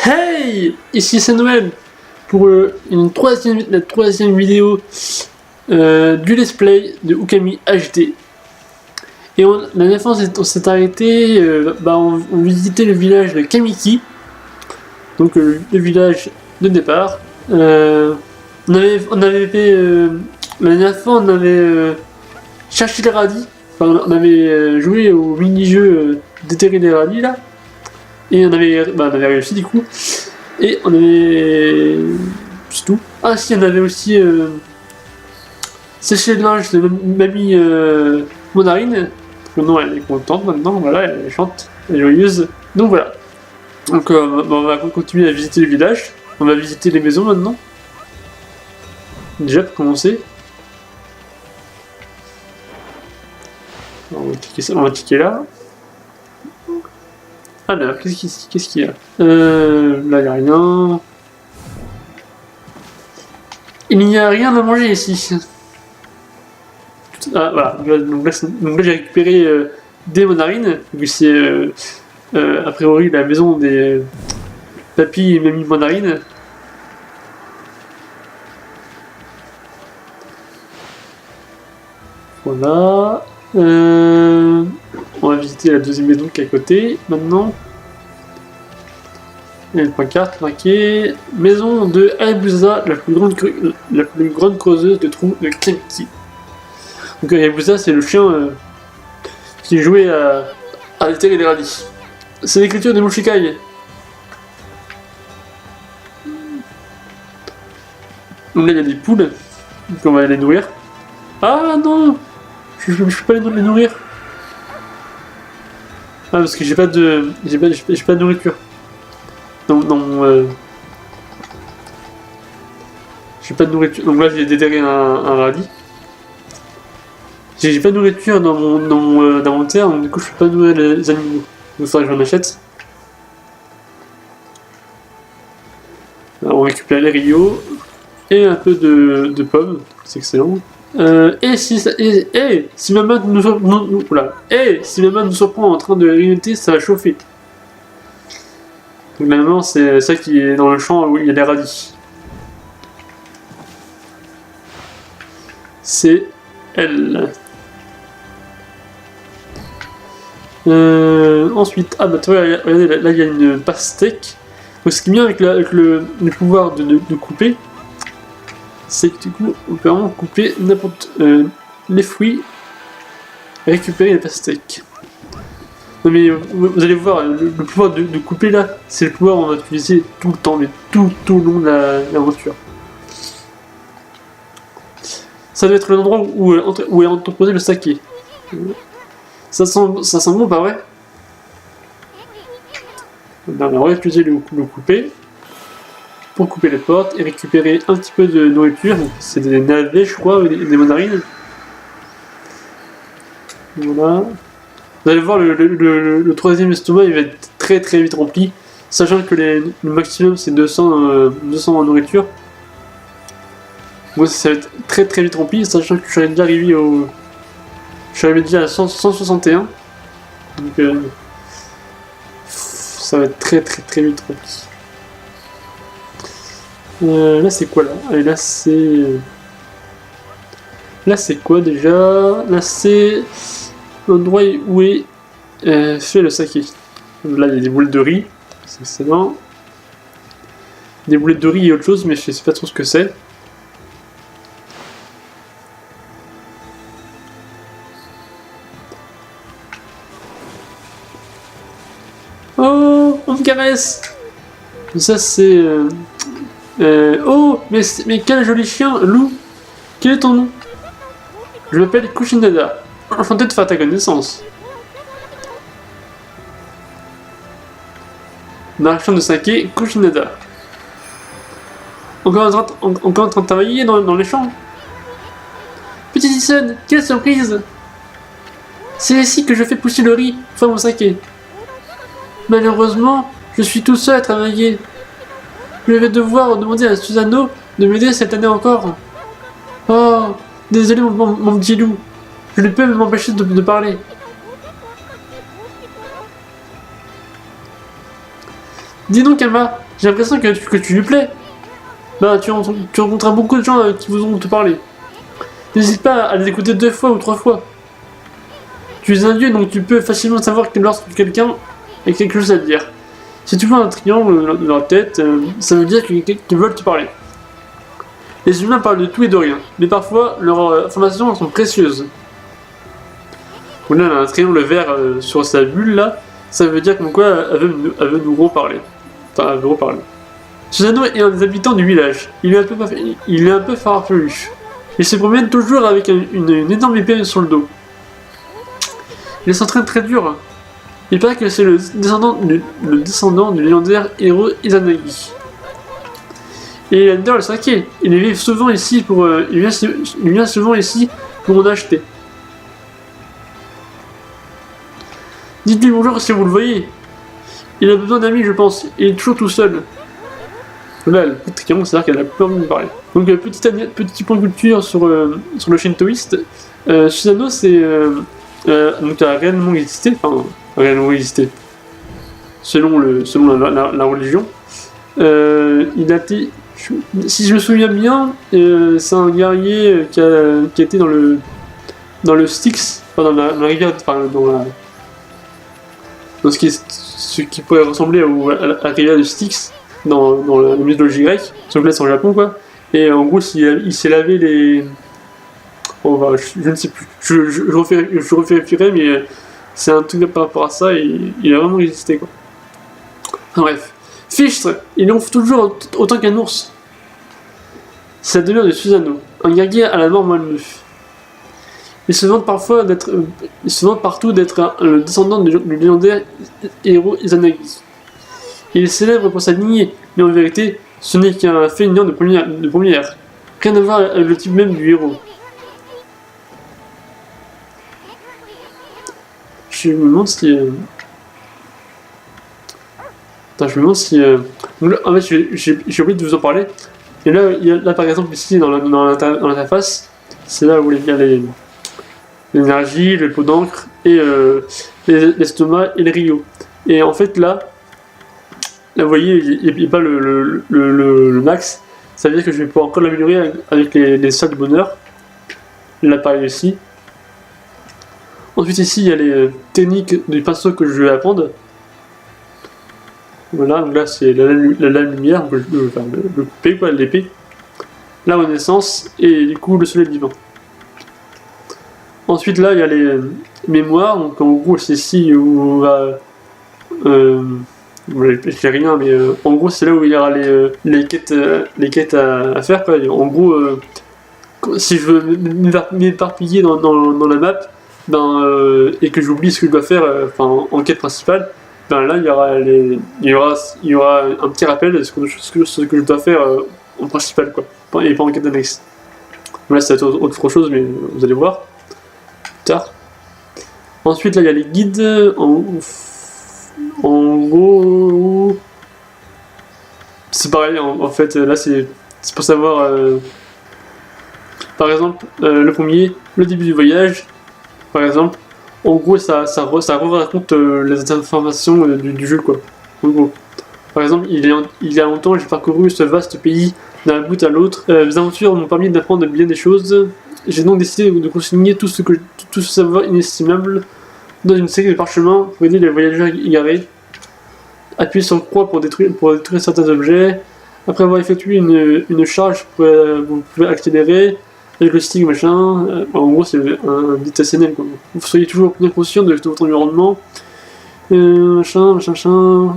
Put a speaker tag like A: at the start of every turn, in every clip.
A: Hey, ici c'est Noël pour la troisième vidéo du let's play de Okami HD. Et la dernière fois on s'est arrêté, on visitait le village de Kamiki, donc le village de départ. On avait fait, la dernière fois on avait cherché les radis, enfin on avait joué au mini-jeu déterrer les radis là. Et on avait réussi du coup. Et on avait... C'est tout. Ah si, on avait aussi séché le linge de mamie Monarine. Maintenant elle est contente maintenant, voilà, elle chante, elle est joyeuse. Donc voilà. Donc on va continuer à visiter le village. On va visiter les maisons maintenant. Déjà pour commencer. On va cliquer là. Alors, qu'est-ce qu'il y a là, il n'y a rien. Il n'y a rien à manger ici. Ah, voilà. Donc là j'ai récupéré des mandarines, vu que c'est a priori la maison des papy et mamie mandarines. Voilà. On va visiter la deuxième maison qui est à côté maintenant. Il y a une pancarte marquée maison de Hayabusa, la plus grande creuseuse de trous de Kamiki. Donc Hayabusa, c'est le chien qui jouait à déterrer les radis. C'est l'écriture de Mushikai. Donc là il y a des poules, donc on va les nourrir. Ah non, je peux pas les nourrir. Ah parce que j'ai pas de nourriture. Non, j'ai pas de nourriture. Donc là j'ai déterré un radis. J'ai pas de nourriture dans mon inventaire, donc du coup je peux pas nourrir les animaux. Donc il faudrait que j'en achète. Alors, on récupère les rios et un peu de pommes, c'est excellent. Et si ma main nous surprend en train de grignoter, ça va chauffer. Donc la maman, c'est ça qui est dans le champ où il y a les radis. C'est elle. Ensuite, ah bah tu vois, regardez, là il y a une pastèque. Donc ce qui est bien avec le pouvoir de couper, c'est que du coup on peut vraiment couper n'importe les fruits et récupérer les pastèques. Non mais vous allez voir, le pouvoir de couper là, c'est le pouvoir qu'on va utiliser tout le temps, mais tout au long de l'aventure. Ça doit être l'endroit où est entreposé le saké. Ça sent bon, pas vrai? On va utiliser le couper pour couper les portes et récupérer un petit peu de nourriture. C'est des navets, je crois, ou des mandarines. Voilà. Vous allez voir, le troisième estomac, il va être très très vite rempli, sachant que le maximum c'est 200 en nourriture. Moi ça va être très très vite rempli, sachant que je suis déjà arrivé à 161. Donc ça va être très très très vite rempli. Là c'est quoi là? Allez, là c'est quoi déjà? Là c'est l'endroit où est fait le saké. Là il y a des boulettes de riz, c'est excellent. Des boulettes de riz et autre chose, mais je sais pas trop ce que c'est. Oh, on me caresse. Ça c'est... Oh, mais quel joli chien, loup. Quel est ton nom? Je m'appelle Kushinada. Enchanté de faire ta connaissance. Marchand de saké, Kushinada. Encore en train de travailler dans les champs. Petite Ison, quelle surprise! C'est ici que je fais pousser le riz, enfin mon saké. Malheureusement, je suis tout seul à travailler. Je vais devoir demander à Susano de m'aider cette année encore. Oh, désolé mon petit loup. Je ne peux m'empêcher de parler. Dis donc, Emma, j'ai l'impression que tu lui plais. Bah, tu rencontreras beaucoup de gens qui voudront te parler. N'hésite pas à les écouter 2 fois ou 3 fois. Tu es un dieu, donc tu peux facilement savoir que lorsque quelqu'un a quelque chose à te dire. Si tu vois un triangle dans leur tête, ça veut dire qu'ils veulent te parler. Les humains parlent de tout et de rien, mais parfois leurs informations sont précieuses. Bon, là, on a un triangle vert sur sa bulle, là, ça veut dire comme quoi elle veut nous reparler. Enfin, elle veut reparler. Susano est un des habitants du village. Il est un peu farfelu. Il se promène toujours avec une énorme épée sur le dos. Il s'entraîne très dur. Il paraît que c'est le descendant du légendaire héros Izanagi. Et il adore le saké. Il vient souvent ici pour en acheter. Dites-lui bonjour si vous le voyez. Il a besoin d'amis, je pense. Il est toujours tout seul. Là, le triangle, c'est-à-dire qu'elle a plus envie de me parler. Donc, petit point de culture sur le shintoïste. Susano, donc, a réellement existé. Enfin, réellement existé. Selon la religion. Il a été. Si je me souviens bien, c'est un guerrier qui a été dans le Styx, enfin dans la rivière, enfin dans ce qui pourrait ressembler à la rivière du Styx dans la mythologie grecque, sauf que là c'est en Japon quoi. Et en gros, il s'est lavé les. Oh, bah, je ne sais plus, je revérifierai, mais c'est un truc par rapport à ça, et il a vraiment existé quoi. Enfin, bref. Fichtre, il enfle toujours autant qu'un ours. C'est la demeure de Susano, un guerrier à la mort malmenue. Il se vante partout d'être le descendant du légendaire héros Izanagi. Il est célèbre pour sa lignée, mais en vérité, ce n'est qu'un feignant de première. Rien à voir avec le type même du héros. Je me demande si... Attends, je me demande si... En fait, j'ai oublié de vous en parler. Et là, par exemple, ici, dans l'interface, c'est là où il y a l'énergie, le pot d'encre, et l'estomac et le rio. Et en fait, là, vous voyez, il n'y a pas le max. Ça veut dire que je vais pouvoir encore l'améliorer avec les salles de bonheur. Là, pareil aussi. Ensuite, ici, il y a les techniques du pinceau que je vais apprendre. Voilà, donc là c'est la lumière, donc le couper quoi, l'épée, la renaissance et du coup le soleil divin. Ensuite là il y a les mémoires, donc en gros c'est ici où on va... j'ai rien mais en gros c'est là où il y aura les quêtes à faire quoi. En gros si je veux m'éparpiller dans la map et que j'oublie ce que je dois faire en quête principale, ben là, il y aura un petit rappel de ce que je dois faire en principal, quoi, et pas en quête d'annexe. Là, c'est autre chose, mais vous allez voir plus tard. Ensuite, là, il y a les guides. En gros, c'est pareil. En fait, là, c'est pour savoir. Par exemple, le premier, le début du voyage, par exemple. En gros, ça raconte les informations du jeu, quoi. En gros. Par exemple, il y a longtemps, j'ai parcouru ce vaste pays d'un bout à l'autre. Mes aventures m'ont permis d'apprendre bien des choses. J'ai donc décidé de consigner tout ce savoir inestimable dans une série de parchemins pour aider les voyageurs égarés. Appuyez sur croix pour détruire certains objets. Après avoir effectué une charge, vous pouvez accélérer. Avec le stick machin, en gros c'est un ditationnel quoi. Vous soyez toujours bien conscient de votre environnement, machin,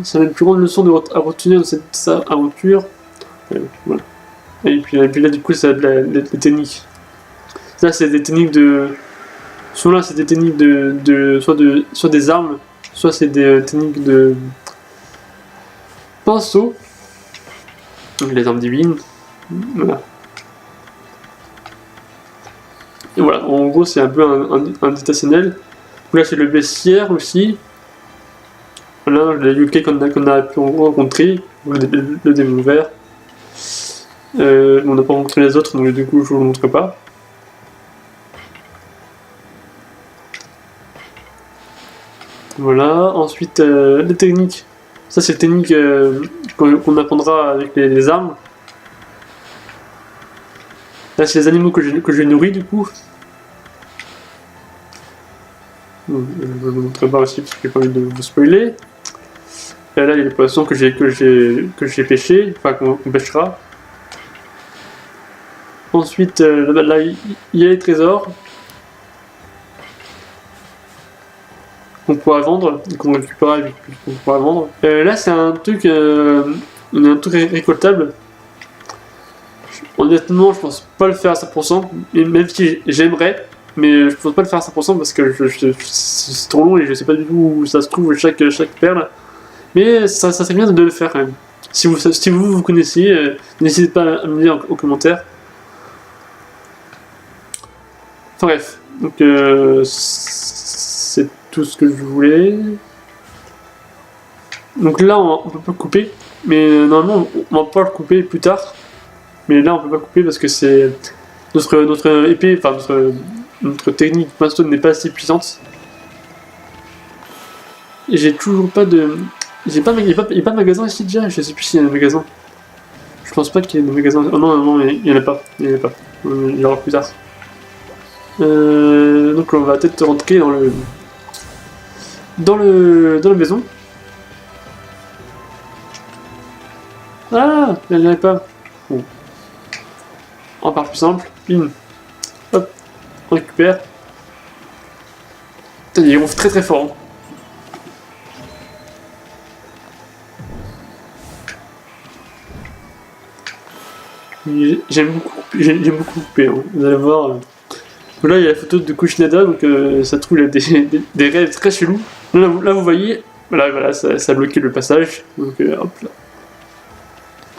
A: ça va être une plus grande leçon à retenir de cette aventure. Voilà. Et puis là du coup ça va être les techniques. Là c'est des techniques de... Soit c'est des techniques soit des armes, soit c'est des techniques de pinceau. Donc les armes divines. Voilà. Et voilà, en gros c'est un peu un ditationnel. Là c'est le bestiaire aussi. Voilà, le UK qu'on a pu rencontrer, le démon vert. On n'a pas rencontré les autres, donc du coup je vous le montre pas. Voilà, ensuite les techniques. Ça, c'est technique qu'on apprendra avec les armes. Là, c'est les animaux que je nourris, du coup. Bon, je ne vous montrerai pas aussi parce que j'ai pas envie de vous spoiler. Et là, il y a les poissons que j'ai pêchés, enfin qu'on pêchera. Ensuite, là, il y a les trésors qu'on pourra vendre, qu'on récupérera et qu'on pourra vendre. Là, c'est un truc récoltable. Honnêtement, je pense pas le faire à 100%, et même si j'aimerais, mais je pense pas le faire à 100% parce que c'est trop long et je sais pas du tout où ça se trouve chaque perle. Mais ça serait bien de le faire quand même. Si vous connaissez, n'hésitez pas à me dire en commentaire. Enfin bref, donc c'est tout ce que je voulais. Donc là, on peut pas couper, mais normalement, on va pouvoir le couper plus tard. Mais là, on peut pas couper parce que c'est notre épée, enfin notre technique Pinstone n'est pas assez puissante. Et j'ai toujours pas de... Il n'y a pas de magasin ici déjà, je sais plus s'il y a un magasin. Je pense pas qu'il y ait de magasin. Oh non, il n'y en a pas. Il y en a pas. Il y aura plus tard. Donc on va peut-être rentrer dans la maison. Ah, il n'y en avait pas. Bon. On part plus simple. Bim. Hop. On récupère. Putain, il ronfle très très fort. Hein. J'aime beaucoup couper. Hein. Vous allez voir. Là, il y a la photo de Kushinada, donc ça trouve il a des rêves très chelous. Là, vous voyez, voilà, ça a bloqué le passage. Donc hop là.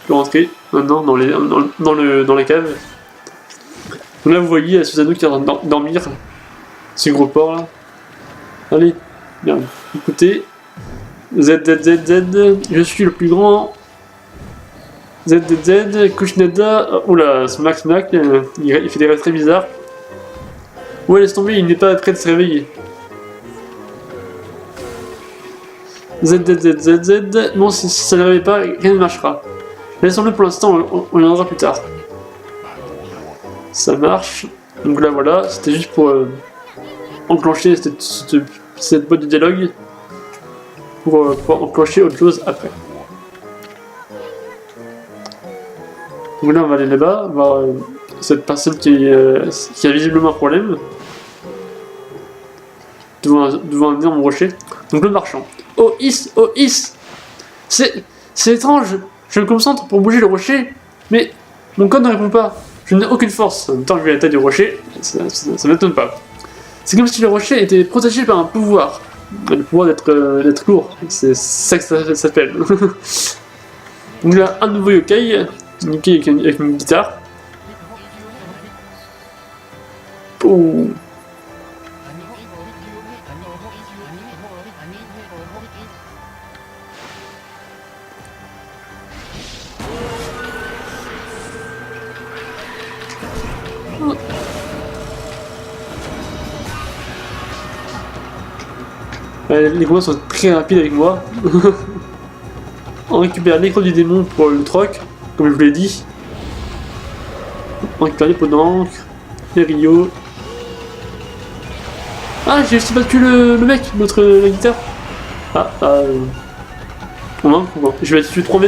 A: Je peux rentrer maintenant dans la cave. Donc là, vous voyez Susanoo qui est en train de dormir. Ce gros porc là. Allez, bien, écoutez. ZZZZ, je suis le plus grand. ZZZ, Kushinada. Oula, smack, il fait des rêves très bizarres. Ouais, laisse tomber, il n'est pas prêt de se réveiller. ZZZZ, non, si ça ne réveille pas, rien ne marchera. Laissons-le pour l'instant, on y reviendra plus tard. Ça marche. Donc là, voilà, c'était juste pour enclencher cette boîte de dialogue. Pour enclencher autre chose après. Donc là, on va aller là-bas, voir cette personne qui a visiblement un problème. Devant un énorme rocher. Donc le marchand. Oh Is, c'est étrange. Je me concentre pour bouger le rocher, mais mon code ne répond pas. Je n'ai aucune force. En même temps, vu la taille du rocher, ça m'étonne pas. C'est comme si le rocher était protégé par un pouvoir. Le pouvoir d'être lourd. C'est ça que ça s'appelle. Donc là, un nouveau yokai. Yokai avec une guitare. Oh. Les combats sont très rapides avec moi. On récupère l'écran du démon pour le troc, comme je vous l'ai dit. On récupère les pots d'encre, les Rio. Ah, j'ai aussi battu le mec, la guitare. En un coup. Je vais tuer 3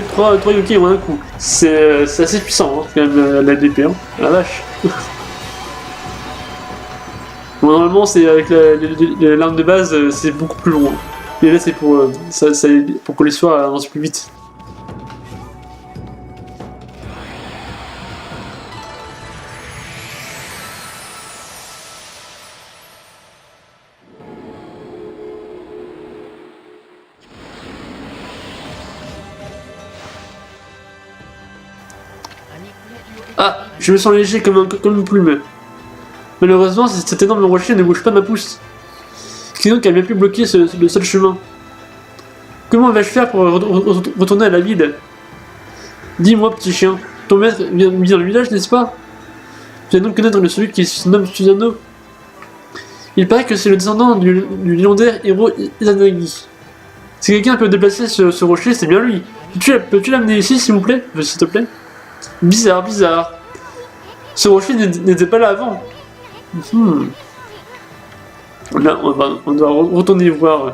A: yokai en un coup. C'est assez puissant, hein, quand même, la DP, hein. La vache. Bon, normalement, c'est avec l'arme de base, c'est beaucoup plus long. Et là, c'est pour que l'histoire avance plus vite. Ah, je me sens léger comme une plume. Malheureusement, cet énorme rocher ne bouge pas ma pousse. Sinon, qu'elle vient plus bloquer le seul chemin. Comment vais-je faire pour retourner à la ville? Dis-moi, petit chien, ton maître vient dans le village, n'est-ce pas? Tu viens donc connaître celui qui se nomme Susanoo. Il paraît que c'est le descendant du légendaire héros Izanagi. Si quelqu'un peut déplacer ce rocher, c'est bien lui. Peux-tu l'amener ici, s'il vous plaît? S'il te plaît? Bizarre, bizarre. Ce rocher n'était pas là avant. Là, on doit retourner voir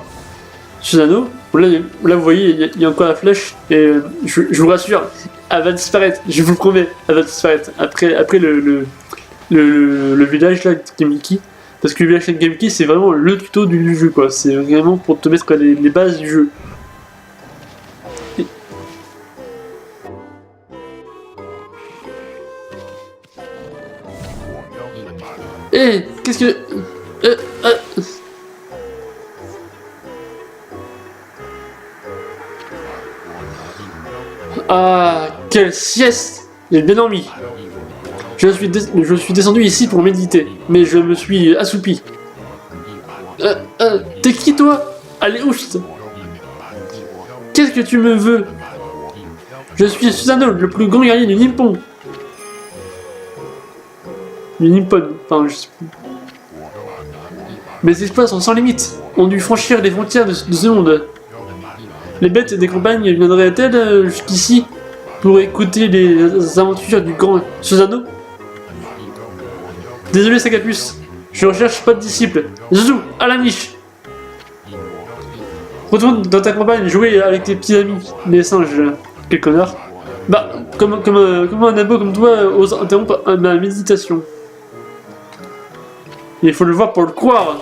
A: Susano. Là, vous voyez, il y a encore la flèche. Et je vous rassure, elle va disparaître. Je vous le promets, elle va disparaître. Après le village là, de Kamiki. Parce que le village de Kamiki, c'est vraiment le tuto du jeu, quoi. C'est vraiment pour te mettre les bases du jeu. Qu'est-ce que... Ah, quelle sieste! J'ai bien dormi. Je suis descendu ici pour méditer, mais je me suis assoupi. T'es qui toi? Allez, oust! Qu'est-ce que tu me veux? Je suis Susano, le plus grand guerrier du Nippon. Du Nippon, enfin je sais plus. Mes exploits sont sans limite, ont dû franchir les frontières de ce monde. Les bêtes des campagnes viendraient-elles jusqu'ici pour écouter les aventures du grand Susano? Désolé Sagapus, je recherche pas de disciples. Zuzu, à la niche! Retourne dans ta campagne, jouer avec tes petits amis, les singes, quel connard. Bah, comment un abo comme toi ose interrompre ma méditation? Il faut le voir pour le croire.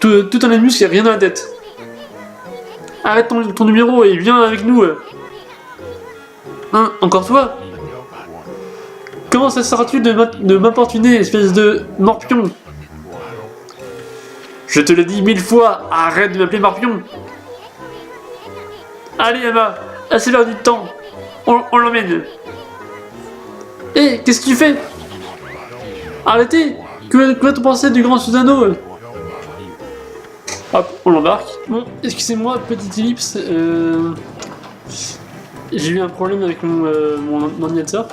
A: Tout un amus qui a rien dans la tête. Arrête ton numéro et viens avec nous. Hein, encore toi? Comment ça sera-tu de m'importuner, espèce de morpion? Je te le dis 1000 fois, arrête de m'appeler morpion. Allez Emma, assez perdu de temps. On l'emmène. Hé, qu'est-ce que tu fais? Arrêtez. Que vas-tu penser du grand Susano? Hop, on l'embarque. Bon, excusez-moi, petite ellipse. J'ai eu un problème avec mon ordinateur.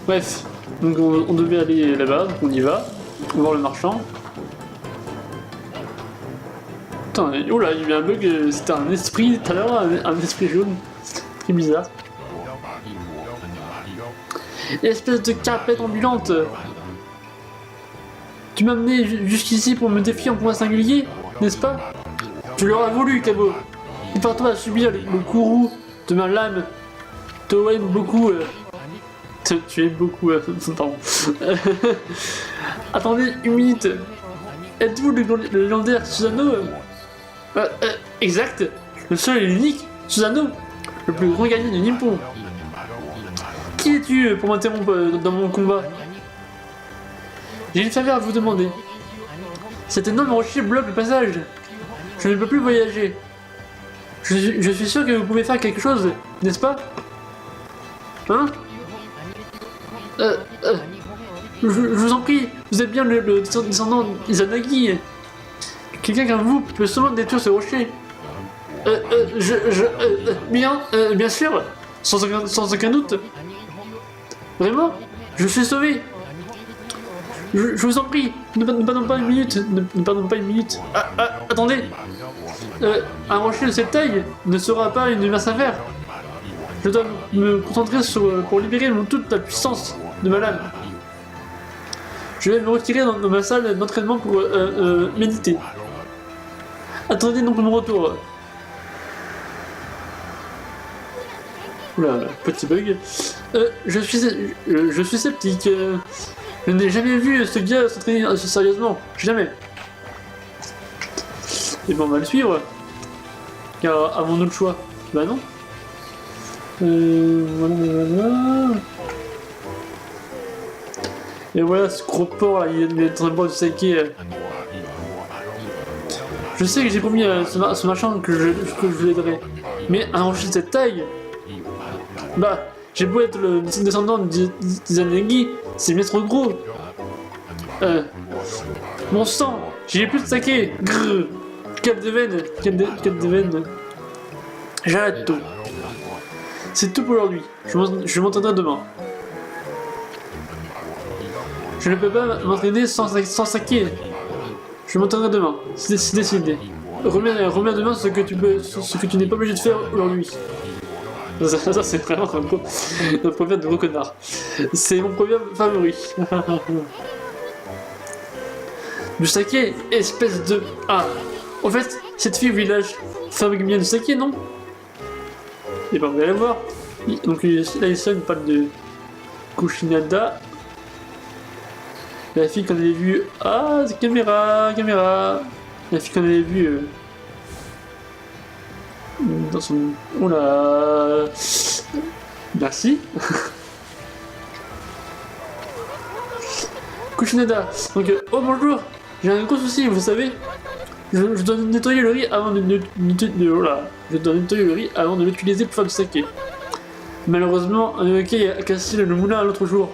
A: Bref, donc on devait aller là-bas, donc on y va. On va voir le marchand. Putain, oh là, il y a eu un bug, c'était un esprit tout à l'heure, un esprit jaune. Très bizarre. Espèce de carpette ambulante! Tu m'as amené jusqu'ici pour me défier en point singulier, n'est-ce pas? Tu l'auras voulu, Kabo. Prépare-toi à subir le courroux de ma lame. Toi aime beaucoup. Tu aimes beaucoup. Pardon. Attendez une minute. Êtes-vous le légendaire Susano? Exact. Le seul et l'unique Susano, le plus grand guerrier du Nippon. Qui es-tu pour m'interrompre dans mon combat? J'ai une faveur à vous demander. Cet énorme rocher bloque le passage. Je ne peux plus voyager. Je suis sûr que vous pouvez faire quelque chose, n'est-ce pas? Hein? Je vous en prie, vous êtes bien le descendant d'Izanagi. Quelqu'un comme vous peut seulement détruire ce rocher. Bien sûr, sans aucun doute. Vraiment? Je suis sauvé. Je vous en prie, ne pardonne pas une minute. Ne pardonne pas une minute. Attendez. Un rocher de cette taille ne sera pas une mince affaire. Je dois me concentrer pour libérer toute la puissance de ma lame. Je vais me retirer dans ma salle d'entraînement pour méditer. Attendez donc mon retour. Oula, petit bug. Je suis sceptique. Je n'ai jamais vu ce gars s'entraîner sérieusement. Jamais. Et bon, on va le suivre. Car avons-nous le choix? Bah non. Voilà. Et voilà, ce gros porc là, il est en train de boire du saké. Je sais que j'ai promis à ce machin que je l'aiderai. Mais un rocher de cette taille. Bah, j'ai beau être le descendant d'Izanagi, c'est bien trop gros. Mon sang, j'ai plus de saké. Grrr. Cap de veine. J'arrête tout. C'est tout pour aujourd'hui. Je m'entraînerai demain. Je ne peux pas m'entraîner sans saké. Je m'entraînerai demain. C'est décidé. remets demain ce que tu n'es pas obligé de faire aujourd'hui. Ça c'est vraiment un proverbe de gros connard. C'est mon proverbe favori. Du saké, espèce de... Ah, en fait, cette fille au village fabrique bien du saké, non? Et ben, on va la voir. Donc là, il parle de Kushinada. La fille qu'on avait vue... Ah, c'est caméra. La fille qu'on avait vue... dans son... Oh là... Merci. Kushinada. Donc, oh bonjour. J'ai un gros souci, vous savez. Je dois nettoyer le riz avant je dois nettoyer le riz avant de l'utiliser pour faire du saké. Malheureusement, un yokai a cassé le moulin l'autre jour.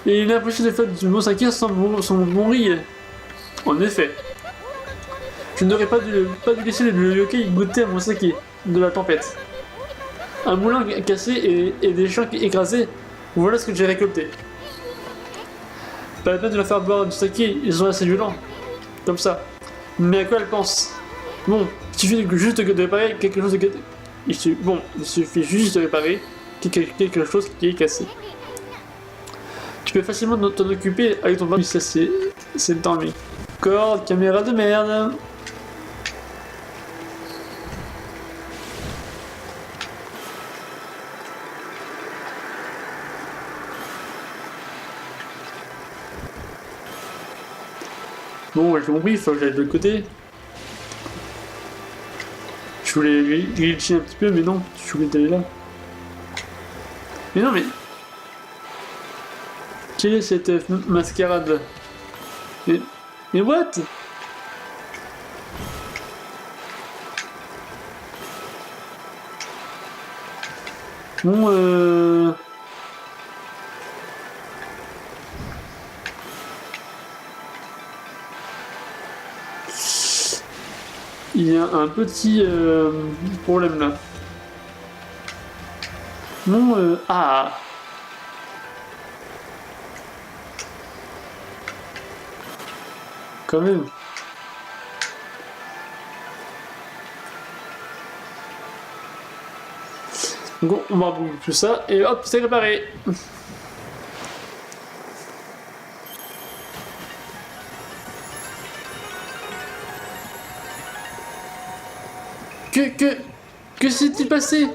A: Et il est impossible de faire du bon saké sans bon riz. En effet. Je n'aurais pas dû laisser le yokai goûter à mon saké de la tempête. Un moulin cassé et des champs écrasés, voilà ce que j'ai récolté. Pas la peine de la faire boire du saké, ils sont assez violents. Comme ça. Mais à quoi elle pense? Bon, il suffit juste de réparer quelque chose de... il suffit juste de réparer quelque chose qui est cassé. Tu peux facilement t'en occuper avec ton bras. Ça c'est le temps, mais... Corde, caméra de merde. Bon, j'ai compris, il faut que j'aille de l'autre côté. Je voulais glitcher un petit peu, mais non, je voulais d'aller là. Mais non, mais... Quelle est cette mascarade? Mais what? Bon, il y a un petit problème là. Non, ah. Quand même. Donc on va bouger tout ça et hop, c'est réparé. Que s'est-il passé?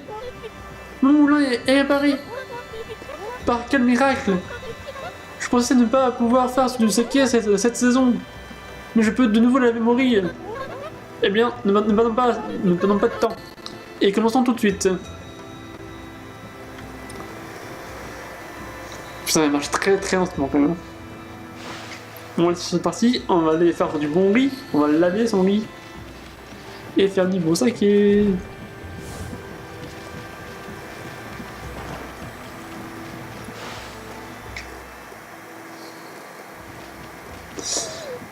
A: Mon moulin est réparé. Par quel miracle? Je pensais ne pas pouvoir faire du saké cette saison. Mais je peux de nouveau la mémoire. Eh bien, ne perdons pas de temps. Et commençons tout de suite. Ça marche très très lentement quand même. Bon, c'est parti. On va aller faire du bon riz. On va laver son riz. Et faire du bon saké.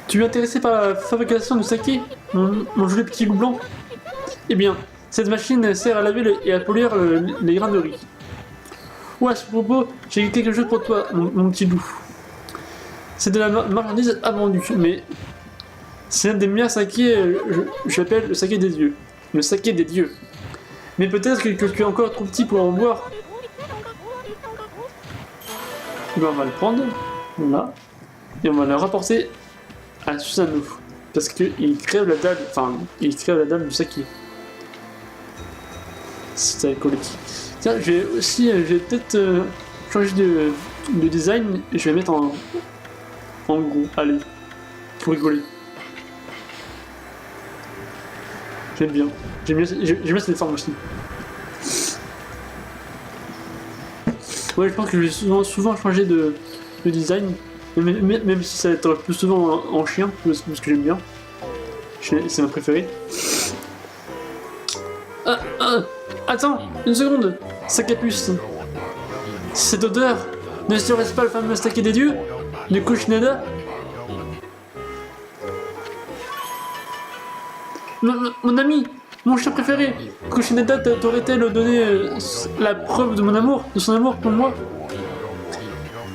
A: Tu es intéressé par la fabrication du saké, mon joli petit loup blanc? Eh bien, cette machine sert à laver et à polir les grains de riz. Ouais, à ce propos, j'ai quelque chose pour toi, mon petit loup. C'est de la marchandise à vendre, mais c'est un des meilleurs sakés, je l'appelle le saké des dieux. Le saké des dieux. Mais peut-être que tu es encore trop petit pour en boire. Eh bien, on va le prendre, là, et on va le rapporter à Susanoo, parce qu'il crève la dalle, du saké. C'est alcoolique. Tiens, j'ai peut-être changé de design et je vais mettre en gros, allez, pour rigoler. J'aime bien cette forme aussi. Ouais, je pense que je vais souvent changer de design. Même si ça va être plus souvent en chien, parce que j'aime bien. C'est ma préférée. Attends, une seconde. Sakapus. Cette odeur, ne serait-ce pas le fameux saké des dieux de Kushinada? Mon ami, mon chien préféré, Kushinada t'aurait-elle donné la preuve de son amour pour moi?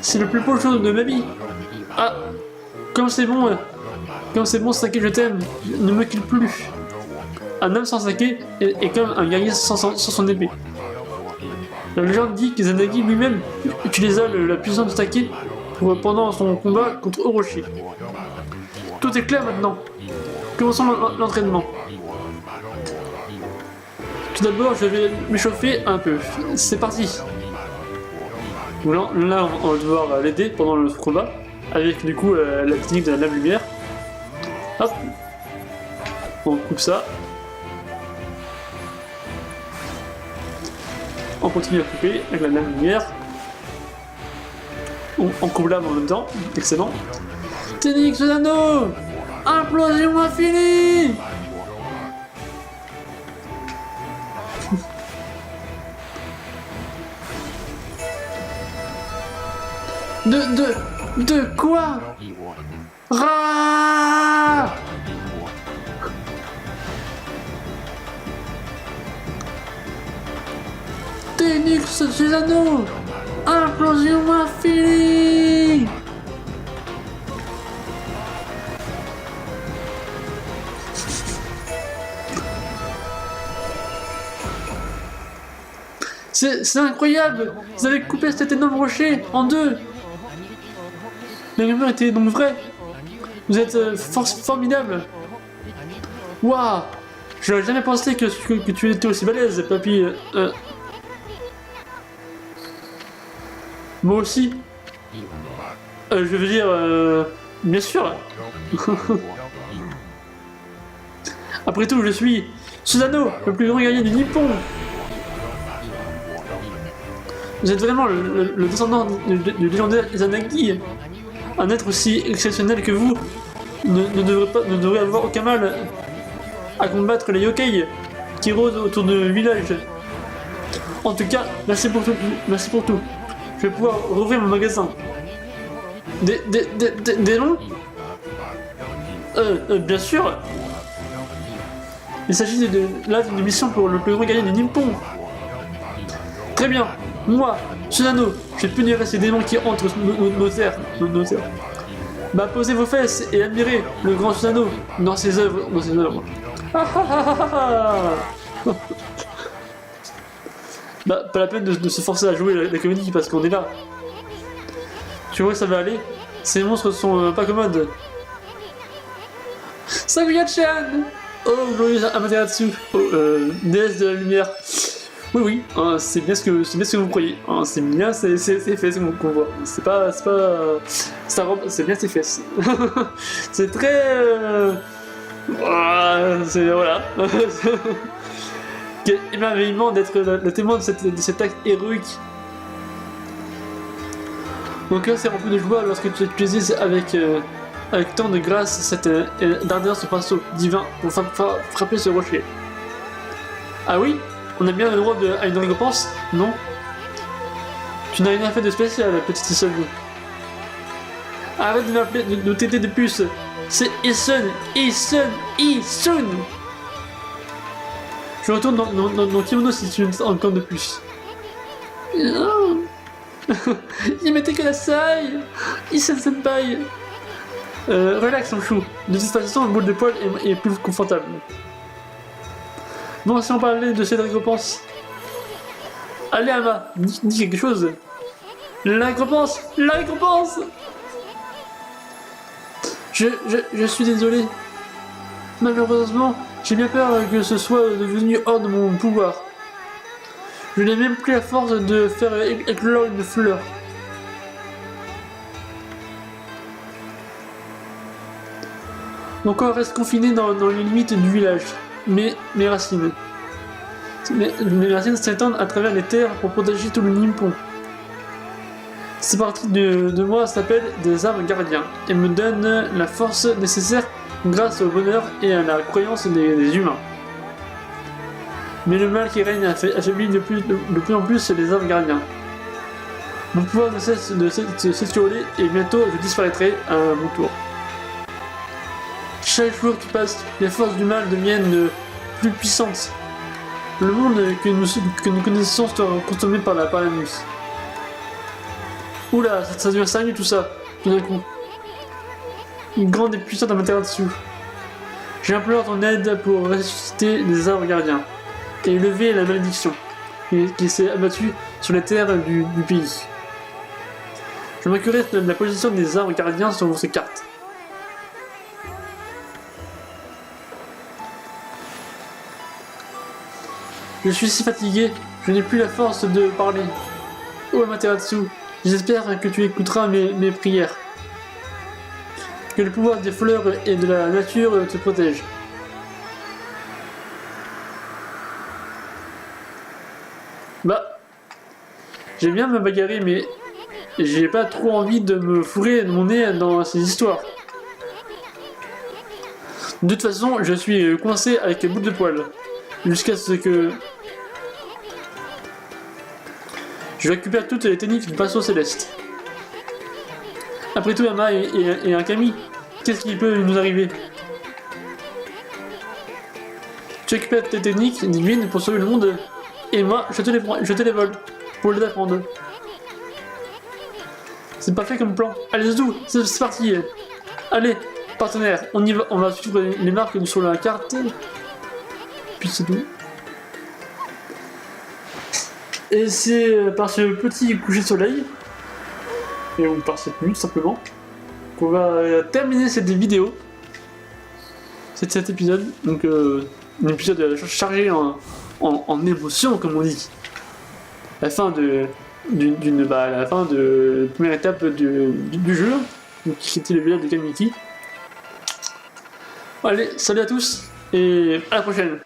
A: C'est le plus beau jour de ma vie. Ah, comme c'est bon, Comme c'est bon, Sasuke, je t'aime. Ne me quitte plus. Un homme sans Sasuke est comme un guerrier sans son épée. La légende dit que Izanagi lui-même utilisa la puissance de Sasuke pendant son combat contre Orochi. Tout est clair maintenant. Commençons l'entraînement. Tout d'abord, je vais m'échauffer un peu. C'est parti. Là, on va devoir l'aider pendant le combat avec du coup la technique de la lave-lumière. Hop. On coupe ça. On continue à couper avec la lave-lumière. On coupe l'âme en même temps. Excellent. Technique Susanoo! Implosion infinie! De quoi? Ra! Technique Susanoo! Implosion infinie! C'est incroyable! Vous avez coupé cet énorme rocher en deux! Les rumeurs étaient donc vraies! Vous êtes formidable! Waouh! J'aurais jamais pensé que tu étais aussi balèze, papy. Moi aussi. Je veux dire, bien sûr. Après tout, je suis Susanoo, le plus grand guerrier du Nippon. Vous êtes vraiment le descendant du légendaire Izanagi. Un être aussi exceptionnel que vous ne devrait avoir aucun mal à combattre les yokai qui rôdent autour du village. En tout cas, merci pour tout. Merci pour tout. Je vais pouvoir rouvrir mon magasin. Des noms? Bien sûr. Il s'agit là d'une mission pour le plus grand guerrier du Nippon. Très bien. Moi, Susanoo, je vais punir ces démons qui entrent nos terres. Bah, posez vos fesses et admirez le grand Susanoo dans ses œuvres. Bah, pas la peine de se forcer à jouer la comédie parce qu'on est là. Tu vois que ça va aller? Ces monstres sont pas commodes. Sakuya-chan! Oh, glorieuse Amaterasu! Oh, déesse de la lumière. Oui, hein, c'est bien ce que vous croyez. Hein, c'est bien ses fesses qu'on voit. C'est bien ses fesses. C'est très... voilà. Quel émerveillement d'être le témoin de cet acte héroïque. Mon cœur s'est rempli de joie lorsque tu utilises avec tant de grâce cette d'ardeur ce pinceau divin pour frapper ce rocher. Ah oui? On a bien le droit à une récompense? Non? Tu n'as rien fait de spécial, petite Isun. Arrête de m'appeler, de t'aider de puce. C'est Isun. Je retourne dans Kimono si tu veux encore de plus. Il m'était que la saille. Isun senpai. Relax mon chou. De toute façon, le boule de poil est plus confortable. Bon, si on parlait de cette récompense. Allez, Ama, dis quelque chose. La récompense. Je suis désolé. Malheureusement, j'ai bien peur que ce soit devenu hors de mon pouvoir. Je n'ai même plus la force de faire éclore une fleur. Mon corps reste confiné dans les limites du village. Mes racines s'étendent à travers les terres pour protéger tout le Nippon. Ces parties de moi s'appellent des arbres gardiens et me donnent la force nécessaire grâce au bonheur et à la croyance des humains. Mais le mal qui règne affaiblit de plus en plus les arbres gardiens. Mon pouvoir ne cesse de s'étioler et bientôt je disparaîtrai à mon tour. Chaque jour qui passe, les forces du mal deviennent plus puissantes. Le monde que nous connaissons sera consommé par la nuit. Oula, ça devient sérieux tout ça, tout d'un coup. grande et puissante Amaterasu. J'implore ton aide pour ressusciter les arbres gardiens et lever la malédiction qui s'est abattue sur les terres du pays. Je m'occuperai de la position des arbres gardiens sur votre carte. Je suis si fatigué, je n'ai plus la force de parler. Oh Amaterasu, j'espère que tu écouteras mes prières. Que le pouvoir des fleurs et de la nature te protège. Bah, j'aime bien me bagarrer, mais j'ai pas trop envie de me fourrer mon nez dans ces histoires. De toute façon, je suis coincé avec bout de poil. Jusqu'à ce que je récupère toutes les techniques du pinceau céleste. Après tout, Yama et un Kami, qu'est-ce qui peut nous arriver? Tu récupères tes techniques divines pour sauver le monde, et moi, je te les vole, pour les apprendre. C'est parfait comme plan. Allez, Zouzou, c'est parti. Allez, partenaire, on y va, on va suivre les marques sur la carte. Puis c'est tout. Et c'est par ce petit coucher de soleil, et on par cette nuit tout simplement, qu'on va terminer cette vidéo, cet épisode. Donc un épisode chargé en émotion, comme on dit. La fin de la fin de la première étape du jeu, donc, qui était le village de Kamiki. Allez, salut à tous et à la prochaine.